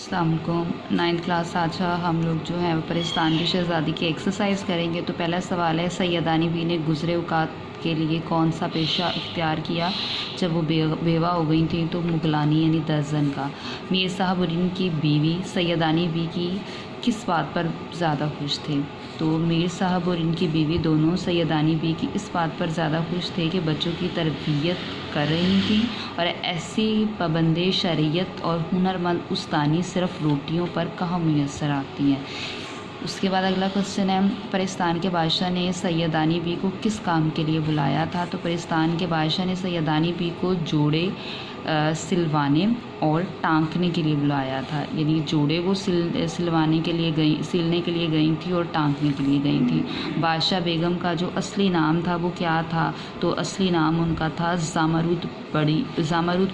अस्सलाम वालेकुम। 9th class आज हम लोग जो है परिस्तान की शहज़ादी की एक्सरसाइज करेंगे। तो पहला सवाल है, सैयदानी बी ने गुज़रे औक़ात के लिए कौन सा पेशा इख्तियार किया जब वो बेवा हो गई थी? तो मुगलानी यानी दर्जन का। मीर साहब और इनकी बीवी सैयदानी बी की किस बात पर ज़्यादा खुश थे? तो मीर साहब और इनकी बीवी दोनों सैयदानी बी की इस बात पर ज़्यादा खुश थे कि बच्चों की तरबियत कर रही थी और ऐसी पाबंद शरीयत और हुनरमंद उस्तानी सिर्फ़ रोटियों पर कहाँ मुयस्सर आती हैं। उसके बाद अगला क्वेश्चन है, परिस्तान के बादशाह ने सैयदानी बी को किस काम के लिए बुलाया था? तो परिस्तान के बादशाह ने सैयदानी बी को जोड़े सिलवाने और टाँकने के लिए बुलाया था। यानी जोड़े वो सिलवाने के लिए सिलने के लिए गई थी और टाँकने के लिए गई थी। बादशाह बेगम का जो असली नाम था वो क्या था? तो असली नाम उनका था ज़ामरुद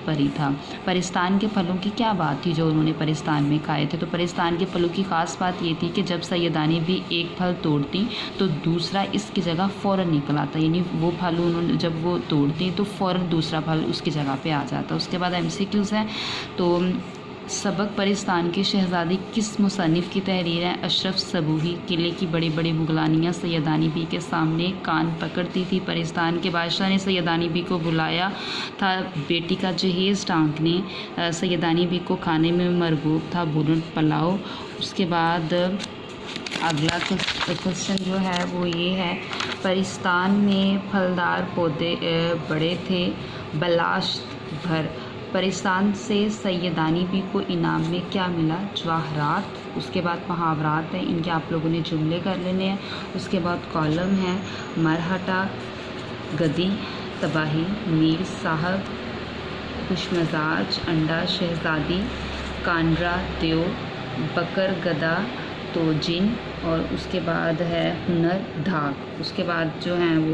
परी था। परिस्तान के फलों की क्या बात थी जो उन्होंने परिस्तान में खाए थे? तो परिस्तान के फलों की ख़ास बात ये थी कि जब सैयदानी भी एक फल तोड़ती तो दूसरा इसकी जगह फ़ौरन निकल आता। यानी वो फल उन्होंने जब वो तोड़ती तो फ़ौरन दूसरा फल उसकी जगह पे आ जाता। उसके बाद MCQs हैं। तो सबक परिस्तान की शहज़ादी किस मुसन्निफ़ की तहरीर है? अशरफ सबूही। किले की बड़ी बड़ी मुगलानियाँ सैयदानी बी के सामने कान पकड़ती थी। परिस्तान के बादशाह ने सैयदानी बी को बुलाया था बेटी का जहेज़ टाँकने। सैयदानी बी को खाने में मरगूब था बुरन पुलाव। उसके बाद अगला क्वेश्चन जो है वो ये है, परिस्तान में फलदार पौधे बड़े थे बलाश्त भर। परिस्तान से सैयदानी बी को इनाम में क्या मिला? जवाहरात। उसके बाद मुहावरात हैं, इनके आप लोगों ने जुमले कर लेने हैं। उसके बाद कॉलम है, मरहटा गदी तबाही, मीर साहब खुशमजाज, अंडा शहज़ादी, कांड्रा देव, बकर गदा तो जिन, और उसके बाद है हुनर धाक। उसके बाद जो है वो